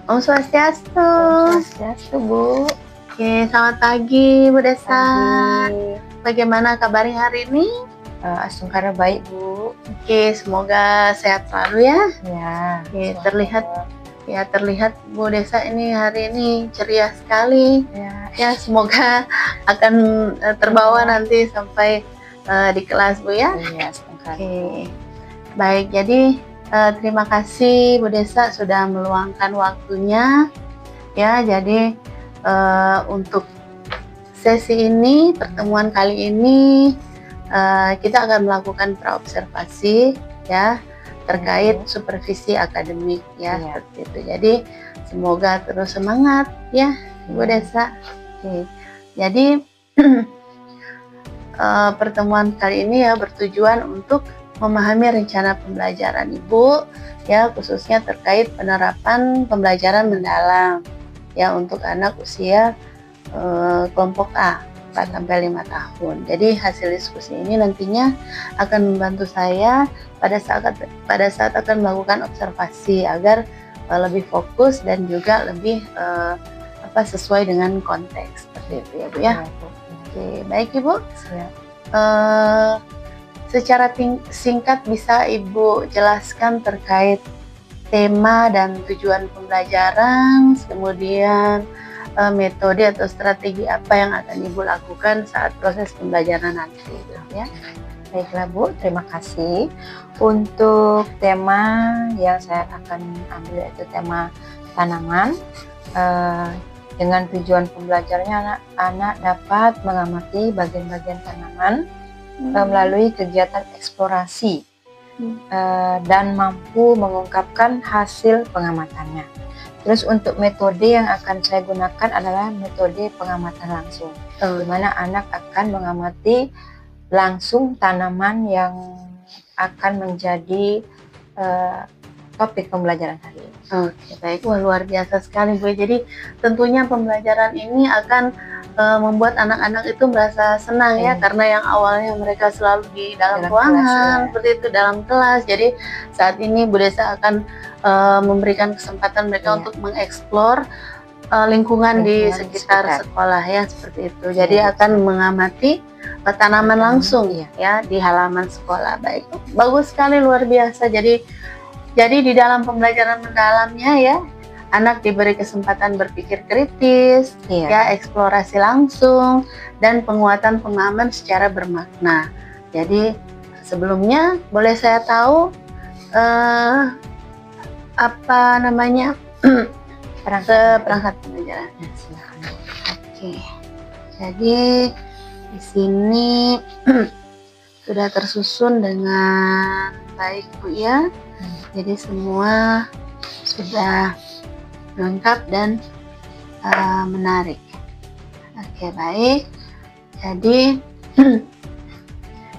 Om Swastiastu. Om Swastiastu, Bu. Oke, selamat pagi Bu Desa. Pagi. Bagaimana kabarnya hari ini? Asungkara baik, Bu. Oke, semoga sehat selalu ya. Ya. Oke, terlihat Bu Desa ini hari ini ceria sekali. Ya, semoga akan terbawa nanti sampai di kelas Bu ya. Iya, asungkara. Oke. Baik, jadi terima kasih Bu Desa sudah meluangkan waktunya ya. Jadi untuk sesi ini, pertemuan kali ini kita akan melakukan praobservasi ya terkait supervisi akademik ya, seperti itu. Jadi semoga terus semangat ya Bu Desa. Oke. Jadi pertemuan kali ini ya bertujuan untuk memahami rencana pembelajaran Ibu ya, khususnya terkait penerapan pembelajaran mendalam ya untuk anak usia kelompok A 4-5 tahun. Jadi hasil diskusi ini nantinya akan membantu saya pada saat akan melakukan observasi agar lebih fokus dan juga lebih sesuai dengan konteks, seperti itu ya Bu ya. Oke, baik Ibu. Secara singkat bisa Ibu jelaskan terkait tema dan tujuan pembelajaran, kemudian metode atau strategi apa yang akan Ibu lakukan saat proses pembelajaran nanti ya. Baiklah Bu, terima kasih. Untuk tema yang saya akan ambil yaitu tema tanaman. Dengan tujuan pembelajarannya anak dapat mengamati bagian-bagian tanaman melalui kegiatan eksplorasi dan mampu mengungkapkan hasil pengamatannya. Terus untuk metode yang akan saya gunakan adalah metode pengamatan langsung, di mana anak akan mengamati langsung tanaman yang akan menjadi topik pembelajaran hari ini. Oke, baik. Wah, luar biasa sekali Bu. Jadi tentunya pembelajaran ini akan membuat anak-anak itu merasa senang ya, karena yang awalnya mereka selalu di dalam ruangan, seperti itu dalam kelas. Jadi saat ini Bu Desa akan memberikan kesempatan mereka untuk mengeksplor lingkungan di sekitar sekolah ya, seperti itu. Jadi akan mengamati tanaman langsung ya di halaman sekolah. Baik, bagus sekali, luar biasa. Jadi di dalam pembelajaran mendalamnya ya, anak diberi kesempatan berpikir kritis, ya, eksplorasi langsung, dan penguatan pemahaman secara bermakna. Jadi sebelumnya boleh saya tahu apa namanya perangkat pembelajaran? Oke. Jadi di sini sudah tersusun dengan baik Bu ya. Jadi semua sudah lengkap dan menarik. Oke, baik. Jadi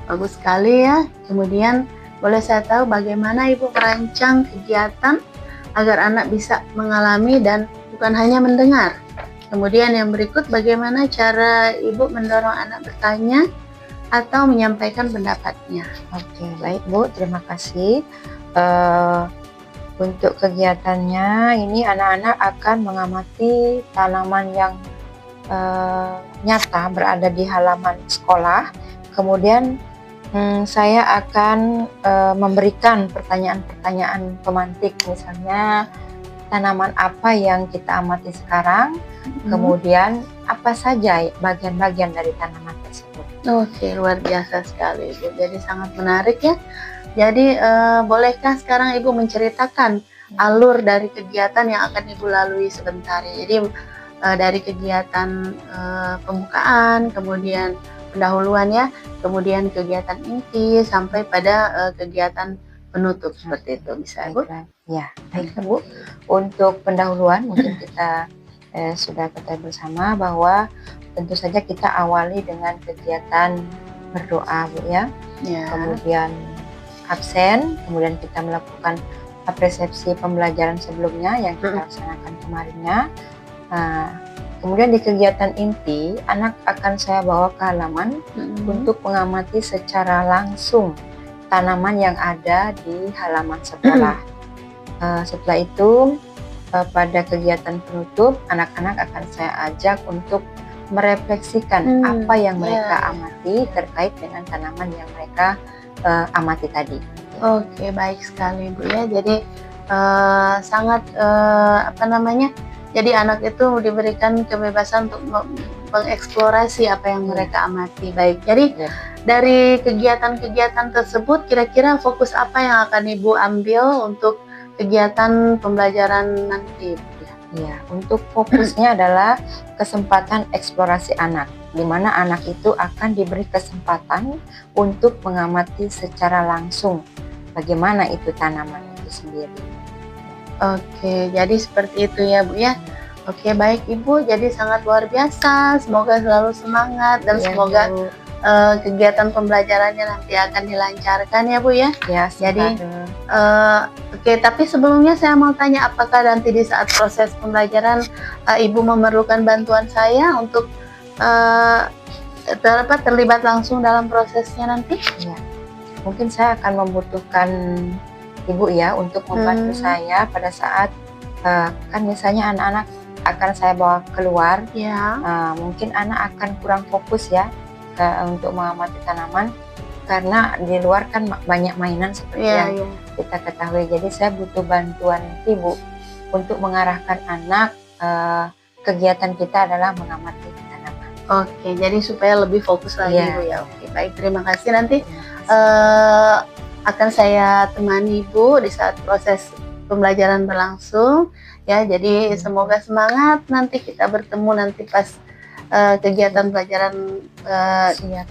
bagus sekali ya. Kemudian boleh saya tahu bagaimana Ibu merancang kegiatan agar anak bisa mengalami dan bukan hanya mendengar. Kemudian yang berikut, bagaimana cara Ibu mendorong anak bertanya atau menyampaikan pendapatnya? Oke, baik Bu, terima kasih. Untuk kegiatannya ini anak-anak akan mengamati tanaman yang nyata berada di halaman sekolah. Kemudian saya akan memberikan pertanyaan-pertanyaan pemantik, misalnya tanaman apa yang kita amati sekarang, kemudian apa saja bagian-bagian dari tanaman tersebut. Oke, luar biasa sekali Ibu. Jadi sangat menarik ya. Jadi bolehkah sekarang Ibu menceritakan alur dari kegiatan yang akan Ibu lalui sebentar ya. Jadi dari kegiatan pembukaan, kemudian pendahuluan ya, kemudian kegiatan inti sampai pada kegiatan penutup, seperti itu bisa Bu? Ya, baiklah Bu. Untuk pendahuluan mungkin kita sudah ketahui bersama bahwa tentu saja kita awali dengan kegiatan berdoa Bu ya. Kemudian absen, kemudian kita melakukan apresiasi pembelajaran sebelumnya yang kita laksanakan kemarinnya. Kemudian di kegiatan inti, anak akan saya bawa ke halaman untuk mengamati secara langsung tanaman yang ada di halaman sekolah. Setelah itu pada kegiatan penutup, anak-anak akan saya ajak untuk merefleksikan apa yang mereka amati terkait dengan tanaman yang mereka amati tadi. Oke, baik sekali Bu ya. Jadi sangat jadi anak itu diberikan kebebasan untuk mengeksplorasi apa yang mereka amati. Baik, jadi dari kegiatan-kegiatan tersebut kira-kira fokus apa yang akan Ibu ambil untuk kegiatan pembelajaran nanti? Ya, untuk fokusnya adalah kesempatan eksplorasi anak, di mana anak itu akan diberi kesempatan untuk mengamati secara langsung bagaimana itu tanaman itu sendiri. Oke, jadi seperti itu ya Bu ya. Oke, baik Ibu, jadi sangat luar biasa. Semoga selalu semangat dan semoga kegiatan pembelajarannya nanti akan dilancarkan ya Bu ya. Ya, jadi oke, tapi sebelumnya saya mau tanya, apakah nanti di saat proses pembelajaran Ibu memerlukan bantuan saya untuk terlibat langsung dalam prosesnya nanti? Ya, mungkin saya akan membutuhkan Ibu ya untuk membantu saya pada saat kan misalnya anak-anak akan saya bawa keluar, mungkin anak akan kurang fokus ya untuk mengamati tanaman karena di luar kan banyak mainan seperti yang kita ketahui. Jadi saya butuh bantuan Ibu untuk mengarahkan anak, kegiatan kita adalah mengamati tanaman. Oke, jadi supaya lebih fokus lagi Bu ya. Oke, baik, terima kasih. Nanti akan saya temani Ibu di saat proses pembelajaran berlangsung ya. Jadi semoga semangat, nanti kita bertemu nanti pas kegiatan pelajaran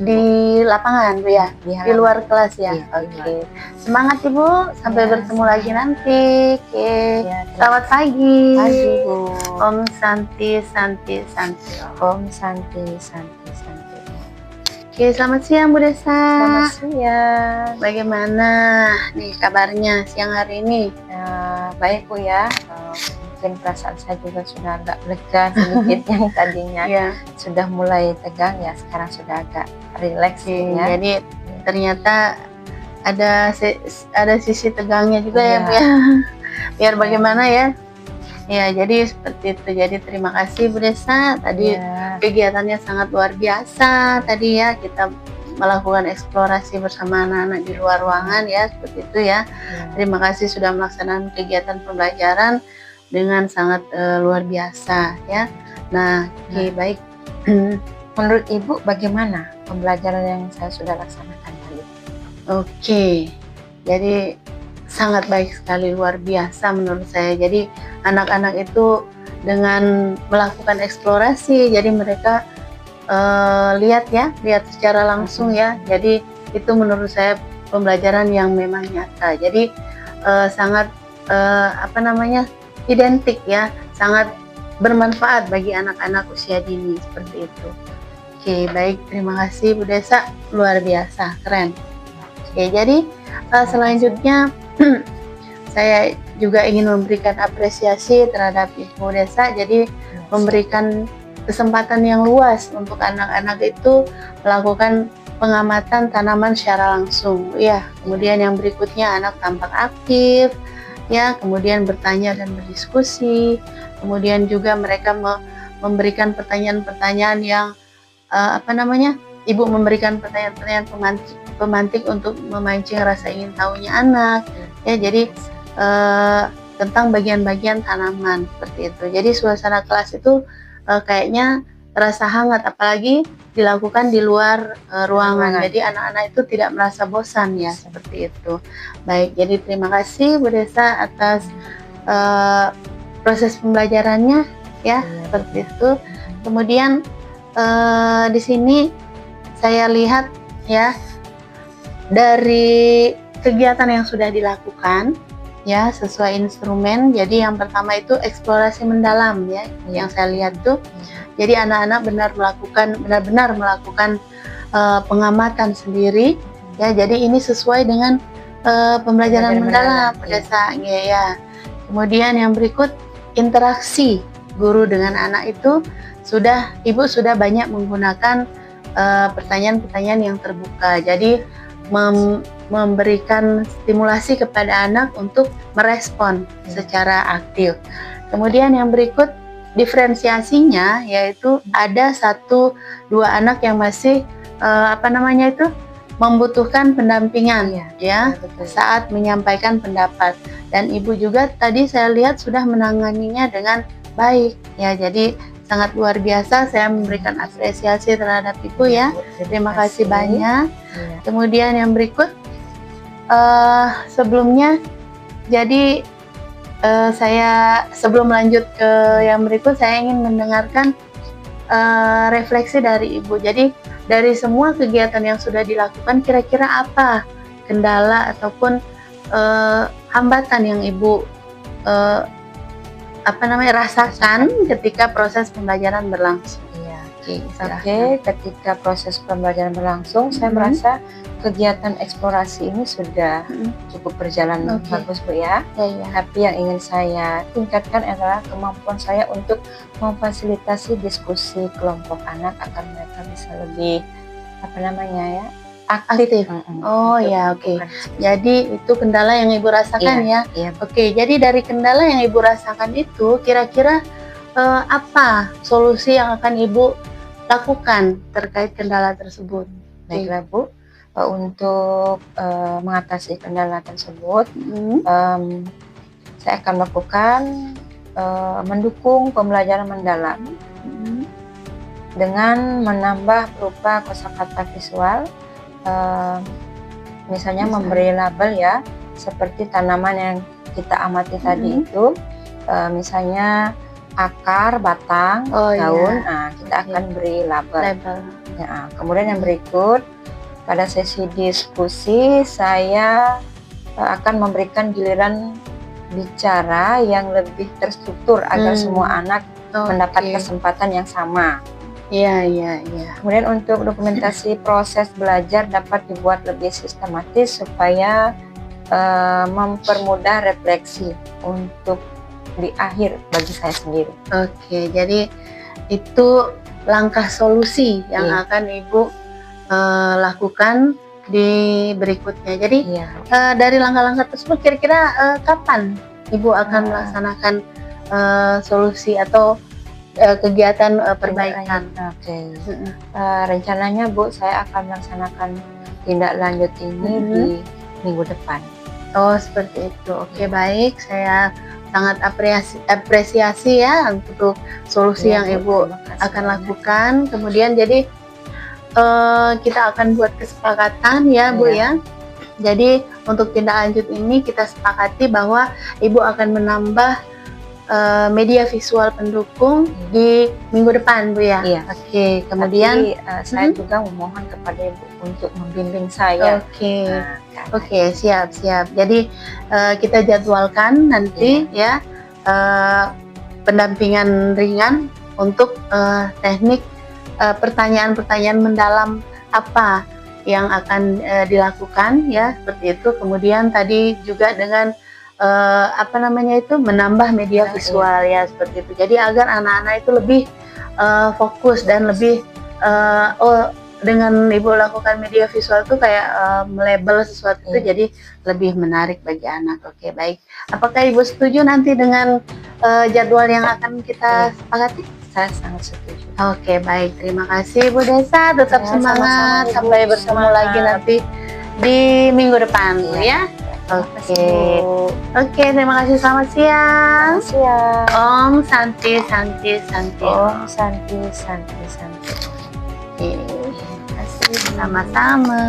di lapangan Bu ya, di luar kelas ya. Oke, semangat Ibu, sampai bertemu lagi nanti. Oke, selamat pagi. Pagi Bu. Om Santi Santi Santi. Om Santi Santi Santi. Oke, selamat siang Bu Desa. Selamat siang. Bagaimana nih kabarnya siang hari ini? Baik Bu ya. Mungkin perasaan saya juga sudah agak lega sedikit yang tadinya sudah mulai tegang ya, sekarang sudah agak rileks ya. Jadi ternyata ada sisi tegangnya juga ya Bu ya. Biar bagaimana ya. Ya, jadi seperti itu. Jadi terima kasih Bu Desa. Tadi kegiatannya sangat luar biasa. Tadi ya kita melakukan eksplorasi bersama anak-anak di luar ruangan ya, seperti itu ya. Terima kasih sudah melaksanakan kegiatan pembelajaran dengan sangat luar biasa ya. Nah, oke, baik. Menurut Ibu bagaimana pembelajaran yang saya sudah laksanakan tadi? Oke, jadi sangat baik sekali, luar biasa menurut saya. Jadi anak-anak itu dengan melakukan eksplorasi, jadi mereka lihat secara langsung ya. Jadi itu menurut saya pembelajaran yang memang nyata. Jadi sangat identik ya, sangat bermanfaat bagi anak-anak usia dini seperti itu. Oke, baik, terima kasih Bu Desa, luar biasa, keren. Oke, jadi selanjutnya saya juga ingin memberikan apresiasi terhadap Ibu Desa. Jadi memberikan kesempatan yang luas untuk anak-anak itu melakukan pengamatan tanaman secara langsung ya. Kemudian yang berikutnya anak tampak aktif ya, kemudian bertanya dan berdiskusi. Kemudian juga mereka memberikan pertanyaan-pertanyaan yang Ibu memberikan pertanyaan-pertanyaan pemantik untuk memancing rasa ingin tahunya anak ya. Jadi tentang bagian-bagian tanaman seperti itu. Jadi suasana kelas itu kayaknya terasa hangat, apalagi dilakukan di luar ruangan. Jadi anak-anak itu tidak merasa bosan ya, seperti itu. Baik, jadi terima kasih Bu Desa atas proses pembelajarannya ya, seperti itu. Kemudian di sini saya lihat ya, dari kegiatan yang sudah dilakukan ya sesuai instrumen. Jadi yang pertama itu eksplorasi mendalam ya, yang saya lihat tuh. Jadi anak-anak benar-benar melakukan pengamatan sendiri ya. Jadi ini sesuai dengan pembelajaran mendalam berdasarnya ya. Kemudian yang berikut, interaksi guru dengan anak itu Ibu sudah banyak menggunakan pertanyaan-pertanyaan yang terbuka. Jadi memberikan stimulasi kepada anak untuk merespon secara aktif. Kemudian yang berikut diferensiasinya yaitu ada 1-2 anak yang masih membutuhkan pendampingan ya betul. saat menyampaikan pendapat, dan ibu juga tadi saya lihat sudah menanganinya dengan baik ya, jadi sangat luar biasa. Saya memberikan apresiasi terhadap ibu ya. Terima kasih banyak. Kemudian yang berikut sebelumnya, jadi saya sebelum lanjut ke yang berikut, saya ingin mendengarkan refleksi dari ibu. Jadi dari semua kegiatan yang sudah dilakukan, kira-kira apa kendala ataupun hambatan yang ibu rasakan ketika proses pembelajaran berlangsung? Oke, ketika proses pembelajaran berlangsung, saya merasa kegiatan eksplorasi ini sudah cukup berjalan bagus, Bu ya. Tapi yang ingin saya tingkatkan adalah kemampuan saya untuk memfasilitasi diskusi kelompok anak agar mereka bisa lebih aktif. Jadi itu kendala yang ibu rasakan ya. Oke, jadi dari kendala yang ibu rasakan itu, kira-kira apa solusi yang akan ibu lakukan terkait kendala tersebut? Baiklah Bu, untuk mengatasi kendala tersebut, saya akan melakukan mendukung pembelajaran mendalam dengan menambah berupa kosakata visual, misalnya memberi label ya, seperti tanaman yang kita amati tadi itu, misalnya akar, batang, daun. Nah, kita akan beri label. Ya, kemudian yang berikut, pada sesi diskusi saya akan memberikan giliran bicara yang lebih terstruktur agar semua anak mendapat kesempatan yang sama. Kemudian untuk dokumentasi proses belajar dapat dibuat lebih sistematis supaya mempermudah refleksi untuk di akhir bagi saya sendiri. Oke, jadi itu langkah solusi yang akan ibu lakukan di berikutnya. Jadi dari langkah-langkah tersebut, kira-kira kapan ibu akan melaksanakan solusi atau kegiatan perbaikan? Rencananya Bu, saya akan melaksanakan tindak lanjut ini di minggu depan. Oh, seperti itu. Oke, baik. Saya sangat apresiasi ya untuk solusi yang ibu akan lakukan. Kemudian jadi kita akan buat kesepakatan ya Bu ya. Jadi untuk tindak lanjut ini kita sepakati bahwa ibu akan menambah media visual pendukung di minggu depan Bu ya. Oke, kemudian saya juga memohon kepada ibu untuk membimbing saya. Oke, siap. Jadi kita jadwalkan nanti ya pendampingan ringan untuk teknik pertanyaan-pertanyaan mendalam apa yang akan dilakukan ya, seperti itu. Kemudian tadi juga dengan menambah media visual ya, seperti itu. Jadi agar anak-anak itu lebih fokus dan lebih dengan ibu lakukan media visual tuh kayak melabel sesuatu itu jadi lebih menarik bagi anak. Oke, baik. Apakah ibu setuju nanti dengan jadwal yang akan kita sepakati? Saya sangat setuju. Oke, baik. Terima kasih Bu Desa. Tetap semangat. Sampai bertemu lagi nanti di minggu depan ya. Oke, terima kasih. Selamat siang. Om Santi. Om Santi. Terima kasih, sama-sama.